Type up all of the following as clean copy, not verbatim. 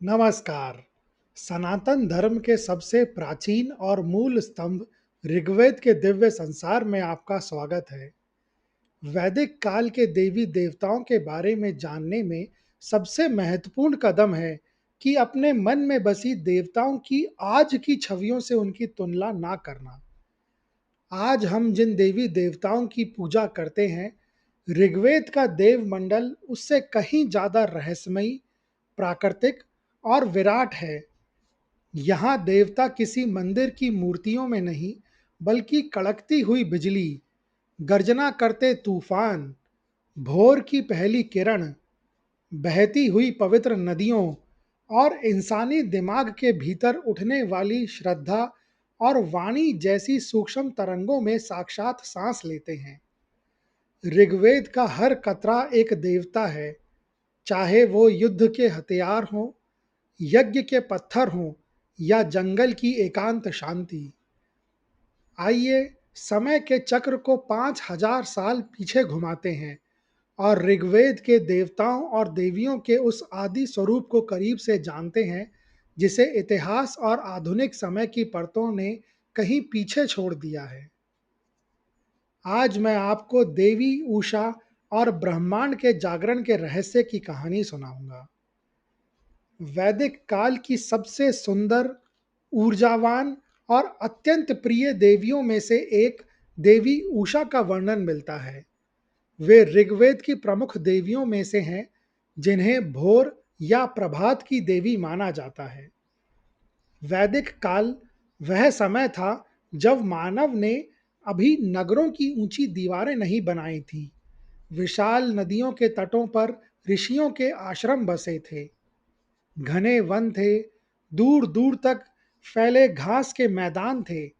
नमस्कार। सनातन धर्म के सबसे प्राचीन और मूल स्तंभ ऋग्वेद के दिव्य संसार में आपका स्वागत है। वैदिक काल के देवी देवताओं के बारे में जानने में सबसे महत्वपूर्ण कदम है कि अपने मन में बसी देवताओं की आज की छवियों से उनकी तुलना ना करना। आज हम जिन देवी देवताओं की पूजा करते हैं, ऋग्वेद का देव मंडल उससे कहीं ज्यादा रहस्यमयी, प्राकृतिक और विराट है। यहाँ देवता किसी मंदिर की मूर्तियों में नहीं, बल्कि कड़कती हुई बिजली, गर्जना करते तूफान, भोर की पहली किरण, बहती हुई पवित्र नदियों और इंसानी दिमाग के भीतर उठने वाली श्रद्धा और वाणी जैसी सूक्ष्म तरंगों में साक्षात सांस लेते हैं। ऋग्वेद का हर कतरा एक देवता है, चाहे वो युद्ध के हथियार हों, यज्ञ के पत्थर हों या जंगल की एकांत शांति। आइए समय के चक्र को 5000 साल पीछे घुमाते हैं और ऋग्वेद के देवताओं और देवियों के उस आदि स्वरूप को करीब से जानते हैं, जिसे इतिहास और आधुनिक समय की परतों ने कहीं पीछे छोड़ दिया है। आज मैं आपको देवी उषा और ब्रह्मांड के जागरण के रहस्य की कहानी सुनाऊंगा। वैदिक काल की सबसे सुंदर, ऊर्जावान और अत्यंत प्रिय देवियों में से एक देवी उषा का वर्णन मिलता है। वे ऋग्वेद की प्रमुख देवियों में से हैं, जिन्हें भोर या प्रभात की देवी माना जाता है। वैदिक काल वह समय था जब मानव ने अभी नगरों की ऊंची दीवारें नहीं बनाई थी। विशाल नदियों के तटों पर ऋषियों के आश्रम बसे थे। घने वन थे, दूर दूर तक फैले घास के मैदान थे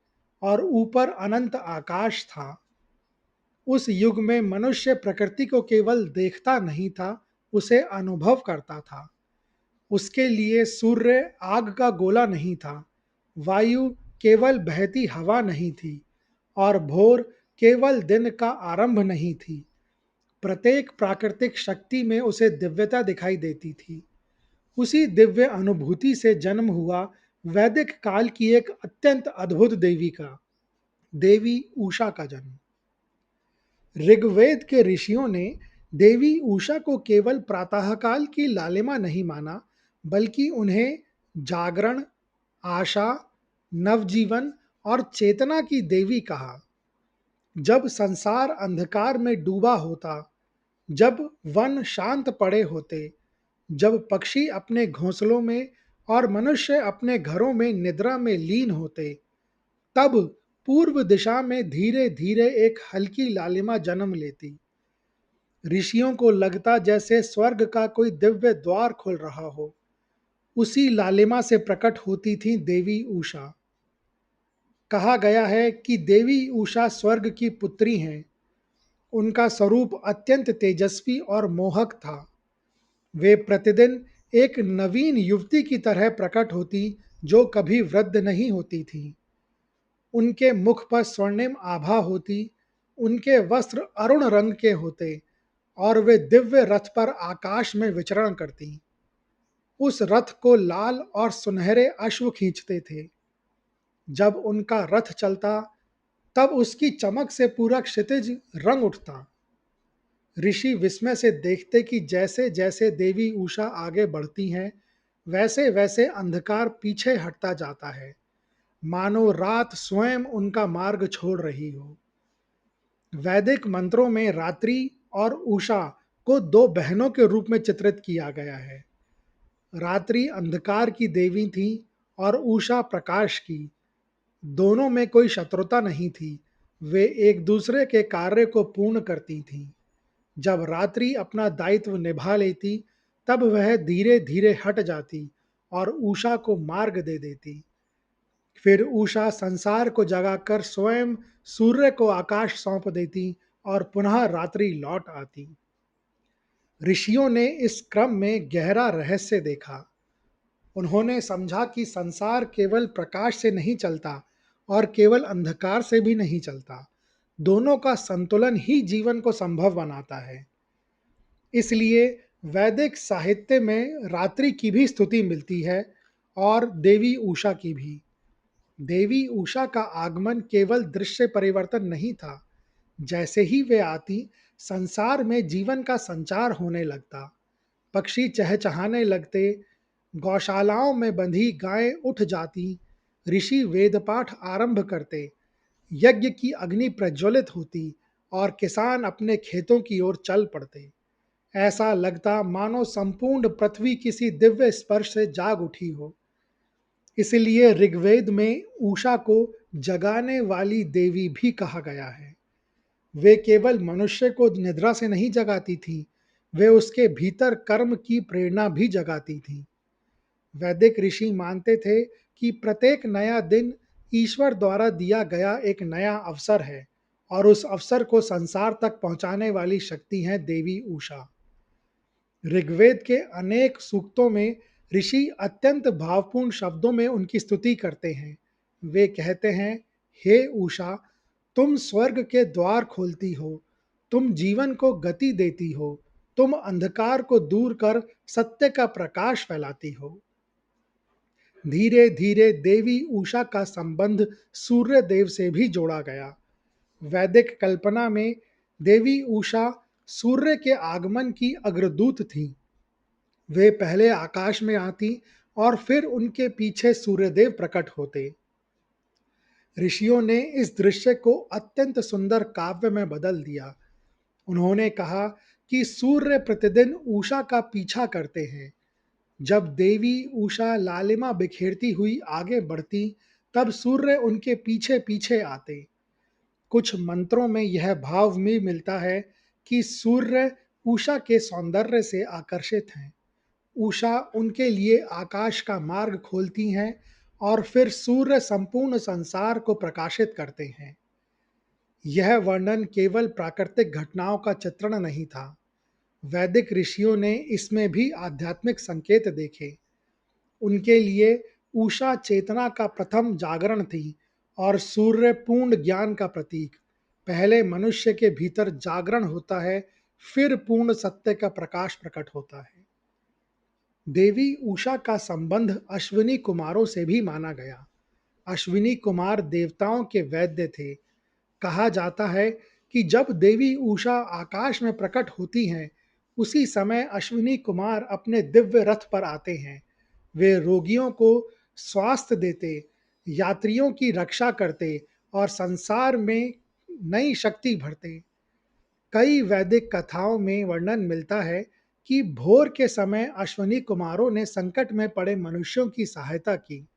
और ऊपर अनंत आकाश था। उस युग में मनुष्य प्रकृति को केवल देखता नहीं था, उसे अनुभव करता था। उसके लिए सूर्य आग का गोला नहीं था, वायु केवल बहती हवा नहीं थी और भोर केवल दिन का आरंभ नहीं थी। प्रत्येक प्राकृतिक शक्ति में उसे दिव्यता दिखाई देती थी। उसी दिव्य अनुभूति से जन्म हुआ वैदिक काल की एक अत्यंत अद्भुत देवी का, देवी उषा का जन्म। ऋग्वेद के ऋषियों ने देवी उषा को केवल प्रातःकाल की लालिमा नहीं माना, बल्कि उन्हें जागरण, आशा, नवजीवन और चेतना की देवी कहा। जब संसार अंधकार में डूबा होता, जब वन शांत पड़े होते, जब पक्षी अपने घोंसलों में और मनुष्य अपने घरों में निद्रा में लीन होते, तब पूर्व दिशा में धीरे धीरे एक हल्की लालिमा जन्म लेती। ऋषियों को लगता जैसे स्वर्ग का कोई दिव्य द्वार खुल रहा हो। उसी लालिमा से प्रकट होती थी देवी उषा। कहा गया है कि देवी उषा स्वर्ग की पुत्री हैं। उनका स्वरूप अत्यंत तेजस्वी और मोहक था। वे प्रतिदिन एक नवीन युवती की तरह प्रकट होती, जो कभी वृद्ध नहीं होती थी। उनके मुख पर स्वर्णिम आभा होती, उनके वस्त्र अरुण रंग के होते और वे दिव्य रथ पर आकाश में विचरण करती। उस रथ को लाल और सुनहरे अश्व खींचते थे। जब उनका रथ चलता, तब उसकी चमक से पूरा क्षितिज रंग उठता। ऋषि विस्मय से देखते कि जैसे जैसे देवी उषा आगे बढ़ती हैं, वैसे वैसे अंधकार पीछे हटता जाता है, मानो रात स्वयं उनका मार्ग छोड़ रही हो। वैदिक मंत्रों में रात्रि और उषा को दो बहनों के रूप में चित्रित किया गया है। रात्रि अंधकार की देवी थी और उषा प्रकाश की। दोनों में कोई शत्रुता नहीं थी, वे एक दूसरे के कार्य को पूर्ण करती थीं। जब रात्रि अपना दायित्व निभा लेती, तब वह धीरे धीरे हट जाती और उषा को मार्ग दे देती। फिर उषा संसार को जगाकर स्वयं सूर्य को आकाश सौंप देती और पुनः रात्रि लौट आती। ऋषियों ने इस क्रम में गहरा रहस्य देखा। उन्होंने समझा कि संसार केवल प्रकाश से नहीं चलता और केवल अंधकार से भी नहीं चलता। दोनों का संतुलन ही जीवन को संभव बनाता है। इसलिए वैदिक साहित्य में रात्रि की भी स्तुति मिलती है और देवी उषा की भी। देवी उषा का आगमन केवल दृश्य परिवर्तन नहीं था। जैसे ही वे आती, संसार में जीवन का संचार होने लगता। पक्षी चहचहाने लगते, गौशालाओं में बंधी गायें उठ जाती, ऋषि वेदपाठ आरंभ करते, यज्ञ की अग्नि प्रज्वलित होती और किसान अपने खेतों की ओर चल पड़ते। ऐसा लगता मानो संपूर्ण पृथ्वी किसी दिव्य स्पर्श से जाग उठी हो। इसलिए ऋग्वेद में उषा को जगाने वाली देवी भी कहा गया है। वे केवल मनुष्य को निद्रा से नहीं जगाती थी, वे उसके भीतर कर्म की प्रेरणा भी जगाती थी। वैदिक ऋषि मानते थे कि प्रत्येक नया दिन ईश्वर द्वारा दिया गया एक नया अवसर है और उस अवसर को संसार तक पहुंचाने वाली शक्ति है देवी उषा। ऋग्वेद के अनेक सूक्तों में ऋषि अत्यंत भावपूर्ण शब्दों में उनकी स्तुति करते हैं। वे कहते हैं, हे उषा, तुम स्वर्ग के द्वार खोलती हो, तुम जीवन को गति देती हो, तुम अंधकार को दूर कर सत्य का प्रकाश फैलाती हो। धीरे धीरे देवी उषा का संबंध सूर्य देव से भी जोड़ा गया। वैदिक कल्पना में देवी उषा सूर्य के आगमन की अग्रदूत थी। वे पहले आकाश में आती और फिर उनके पीछे सूर्यदेव प्रकट होते। ऋषियों ने इस दृश्य को अत्यंत सुंदर काव्य में बदल दिया। उन्होंने कहा कि सूर्य प्रतिदिन उषा का पीछा करते हैं। जब देवी उषा लालिमा बिखेरती हुई आगे बढ़ती, तब सूर्य उनके पीछे पीछे आते। कुछ मंत्रों में यह भाव भी मिलता है कि सूर्य उषा के सौंदर्य से आकर्षित हैं। उषा उनके लिए आकाश का मार्ग खोलती हैं और फिर सूर्य संपूर्ण संसार को प्रकाशित करते हैं। यह वर्णन केवल प्राकृतिक घटनाओं का चित्रण नहीं था। वैदिक ऋषियों ने इसमें भी आध्यात्मिक संकेत देखे। उनके लिए उषा चेतना का प्रथम जागरण थी और सूर्य पूर्ण ज्ञान का प्रतीक। पहले मनुष्य के भीतर जागरण होता है, फिर पूर्ण सत्य का प्रकाश प्रकट होता है। देवी उषा का संबंध अश्विनी कुमारों से भी माना गया। अश्विनी कुमार देवताओं के वैद्य थे। कहा जाता है कि जब देवी उषा आकाश में प्रकट होती हैं, उसी समय अश्विनी कुमार अपने दिव्य रथ पर आते हैं। वे रोगियों को स्वास्थ्य देते, यात्रियों की रक्षा करते और संसार में नई शक्ति भरते। कई वैदिक कथाओं में वर्णन मिलता है कि भोर के समय अश्विनी कुमारों ने संकट में पड़े मनुष्यों की सहायता की।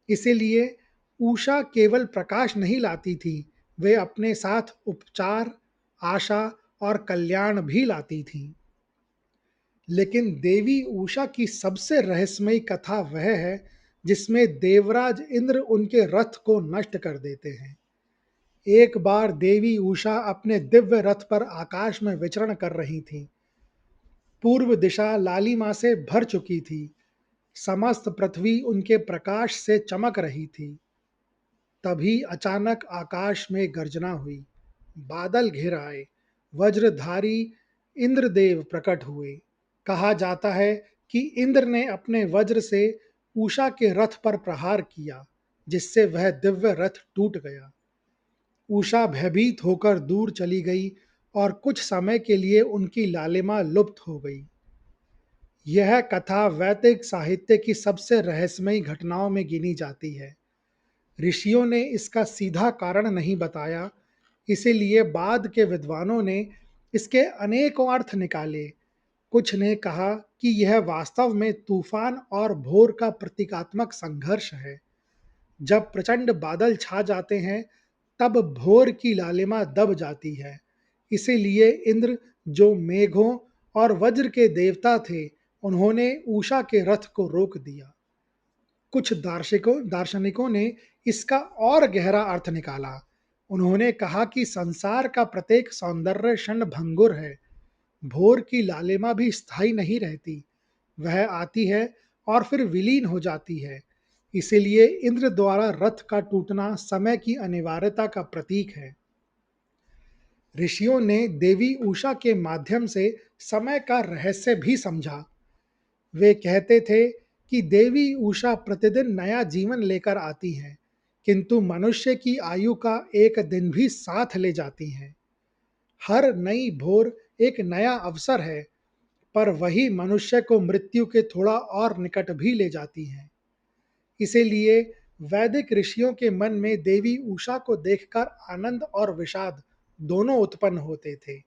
इसीलिए उषा केवल प्रकाश नहीं लाती थी, वे अपने साथ उपचार, आशा और कल्याण भी लाती थी। लेकिन देवी उषा की सबसे रहस्यमयी कथा वह है जिसमें देवराज इंद्र उनके रथ को नष्ट कर देते हैं। एक बार देवी उषा अपने दिव्य रथ पर आकाश में विचरण कर रही थीं। पूर्व दिशा लालिमा से भर चुकी थी, समस्त पृथ्वी उनके प्रकाश से चमक रही थी। तभी अचानक आकाश में गर्जना हुई, बादल घिर आए, वज्रधारी इंद्रदेव प्रकट हुए। कहा जाता है कि इंद्र ने अपने वज्र से उषा के रथ पर प्रहार किया, जिससे वह दिव्य रथ टूट गया। उषा भयभीत होकर दूर चली गई और कुछ समय के लिए उनकी लालिमा लुप्त हो गई। यह कथा वैदिक साहित्य की सबसे रहस्यमयी घटनाओं में गिनी जाती है। ऋषियों ने इसका सीधा कारण नहीं बताया, इसीलिए बाद के विद्वानों ने इसके अनेकों अर्थ निकाले। कुछ ने कहा कि यह वास्तव में तूफान और भोर का प्रतीकात्मक संघर्ष है। जब प्रचंड बादल छा जाते हैं, तब भोर की लालिमा दब जाती है। इसीलिए इंद्र, जो मेघों और वज्र के देवता थे, उन्होंने उषा के रथ को रोक दिया। कुछ दार्शनिकों ने इसका और गहरा अर्थ निकाला। उन्होंने कहा कि संसार का प्रत्येक सौंदर्य क्षणभंगुर है। भोर की लालिमा भी स्थायी नहीं रहती, वह आती है और फिर विलीन हो जाती है। इसीलिए इंद्र द्वारा रथ का टूटना समय की अनिवार्यता का प्रतीक है। ऋषियों ने देवी उषा के माध्यम से समय का रहस्य भी समझा। वे कहते थे कि देवी उषा प्रतिदिन नया जीवन लेकर आती हैं, किंतु मनुष्य की आयु का एक दिन भी साथ ले जाती हैं। हर नई भोर एक नया अवसर है, पर वही मनुष्य को मृत्यु के थोड़ा और निकट भी ले जाती हैं। इसीलिए वैदिक ऋषियों के मन में देवी उषा को देखकर आनंद और विषाद दोनों उत्पन्न होते थे।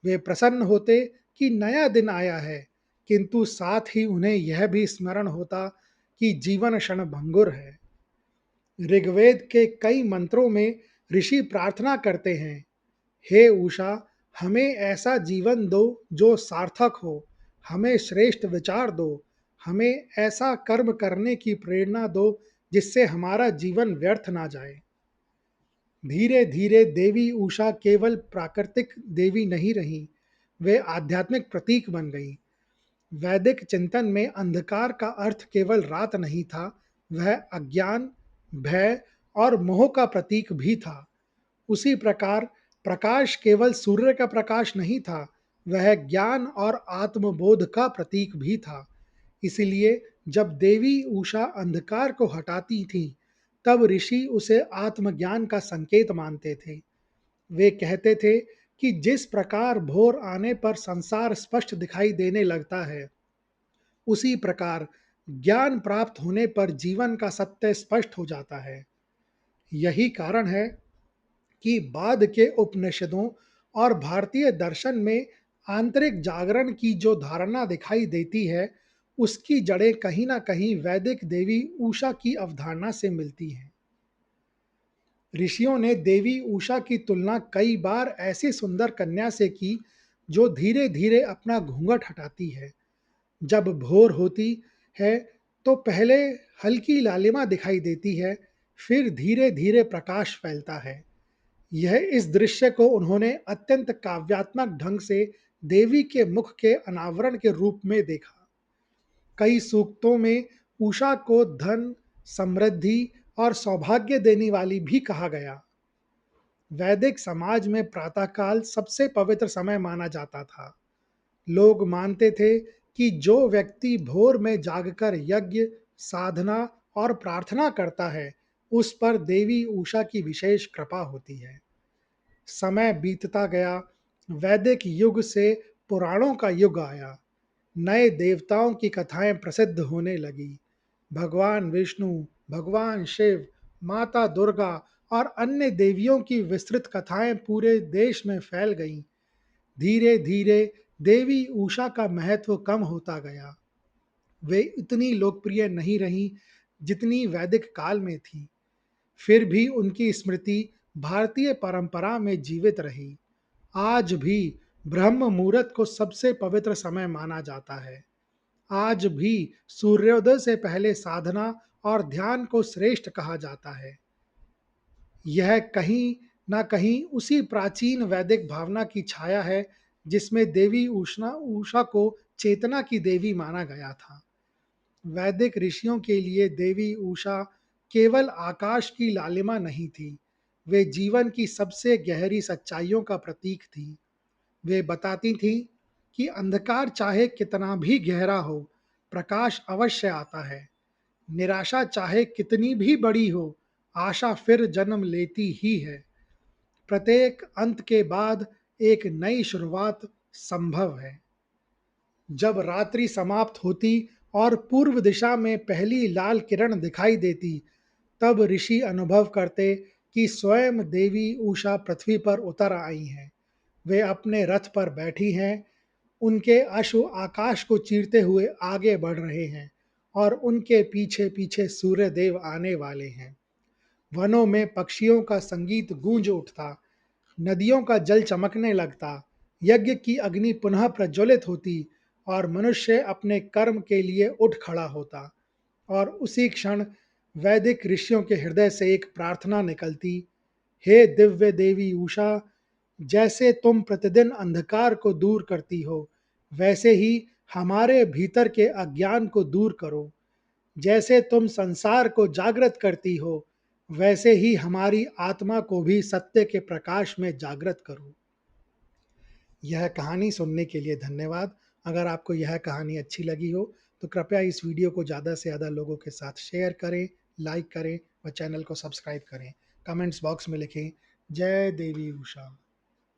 वे प्रसन्न होते कि नया दिन आया है, किंतु साथ ही उन्हें यह भी स्मरण होता कि जीवन क्षणभंगुर है। ऋग्वेद के कई मंत्रों में ऋषि प्रार्थना करते हैं, हे उषा, हमें ऐसा जीवन दो जो सार्थक हो, हमें श्रेष्ठ विचार दो, हमें ऐसा कर्म करने की प्रेरणा दो जिससे हमारा जीवन व्यर्थ ना जाए। धीरे धीरे देवी उषा केवल प्राकृतिक देवी नहीं रही, वे आध्यात्मिक प्रतीक बन गई। वैदिक चिंतन में अंधकार का अर्थ केवल रात नहीं था, वह अज्ञान, भय और मोह का प्रतीक भी था। उसी प्रकार प्रकाश केवल सूर्य का प्रकाश नहीं था, वह ज्ञान और आत्मबोध का प्रतीक भी था। इसलिए जब देवी उषा अंधकार को हटाती थी, तब ऋषि उसे आत्मज्ञान का संकेत मानते थे। वे कहते थे कि जिस प्रकार भोर आने पर संसार स्पष्ट दिखाई देने लगता है, उसी प्रकार ज्ञान प्राप्त होने पर जीवन का सत्य स्पष्ट हो जाता है। यही कारण है कि बाद के उपनिषदों और भारतीय दर्शन में आंतरिक जागरण की जो धारणा दिखाई देती है, उसकी जड़ें कहीं ना कहीं वैदिक देवी उषा की अवधारणा से मिलती हैं। ऋषियों ने देवी उषा की तुलना कई बार ऐसी सुंदर कन्या से की जो धीरे धीरे अपना घूंघट हटाती है। जब भोर होती है तो पहले हल्की लालिमा दिखाई देती है, फिर धीरे धीरे प्रकाश फैलता है। यह इस दृश्य को उन्होंने अत्यंत काव्यात्मक ढंग से देवी के मुख के अनावरण के रूप में देखा। कई सूक्तों में उषा को धन, समृद्धि और सौभाग्य देने वाली भी कहा गया। वैदिक समाज में प्रातःकाल सबसे पवित्र समय माना जाता था। लोग मानते थे कि जो व्यक्ति भोर में जागकर यज्ञ, साधना और प्रार्थना करता है, उस पर देवी उषा की विशेष कृपा होती है। समय बीतता गया, वैदिक युग से पुराणों का युग आया। नए देवताओं की कथाएं प्रसिद्ध होने लगी। भगवान विष्णु, भगवान शिव, माता दुर्गा और अन्य देवियों की विस्तृत कथाएं पूरे देश में फैल गईं। धीरे धीरे देवी उषा का महत्व कम होता गया। वे इतनी लोकप्रिय नहीं रहीं जितनी वैदिक काल में थी। फिर भी उनकी स्मृति भारतीय परंपरा में जीवित रही। आज भी ब्रह्म मुहूर्त को सबसे पवित्र समय माना जाता है। आज भी सूर्योदय से पहले साधना और ध्यान को श्रेष्ठ कहा जाता है। यह कहीं ना कहीं उसी प्राचीन वैदिक भावना की छाया है जिसमें देवी उषा को चेतना की देवी माना गया था। वैदिक ऋषियों के लिए देवी उषा केवल आकाश की लालिमा नहीं थी, वे जीवन की सबसे गहरी सच्चाइयों का प्रतीक थी। वे बताती थीं कि अंधकार चाहे कितना भी गहरा हो, प्रकाश अवश्य आता है। निराशा चाहे कितनी भी बड़ी हो, आशा फिर जन्म लेती ही है। प्रत्येक अंत के बाद एक नई शुरुआत संभव है। जब रात्रि समाप्त होती और पूर्व दिशा में पहली लाल किरण दिखाई देती, तब ऋषि अनुभव करते कि स्वयं देवी उषा पृथ्वी पर उतर आई हैं। वे अपने रथ पर बैठी हैं, उनके अश्व आकाश को चीरते हुए आगे बढ़ रहे हैं और उनके पीछे पीछे सूर्यदेव आने वाले हैं। वनों में पक्षियों का संगीत गूंज उठता, नदियों का जल चमकने लगता, यज्ञ की अग्नि पुनः प्रज्वलित होती और मनुष्य अपने कर्म के लिए उठ खड़ा होता। और उसी क्षण वैदिक ऋषियों के हृदय से एक प्रार्थना निकलती, हे दिव्य देवी उषा, जैसे तुम प्रतिदिन अंधकार को दूर करती हो, वैसे ही हमारे भीतर के अज्ञान को दूर करो। जैसे तुम संसार को जागृत करती हो, वैसे ही हमारी आत्मा को भी सत्य के प्रकाश में जागृत करो। यह कहानी सुनने के लिए धन्यवाद। अगर आपको यह कहानी अच्छी लगी हो तो कृपया इस वीडियो को ज़्यादा से ज़्यादा लोगों के साथ शेयर करें, लाइक करें व चैनल को सब्सक्राइब करें। कमेंट्स बॉक्स में लिखें, जय देवी उषा।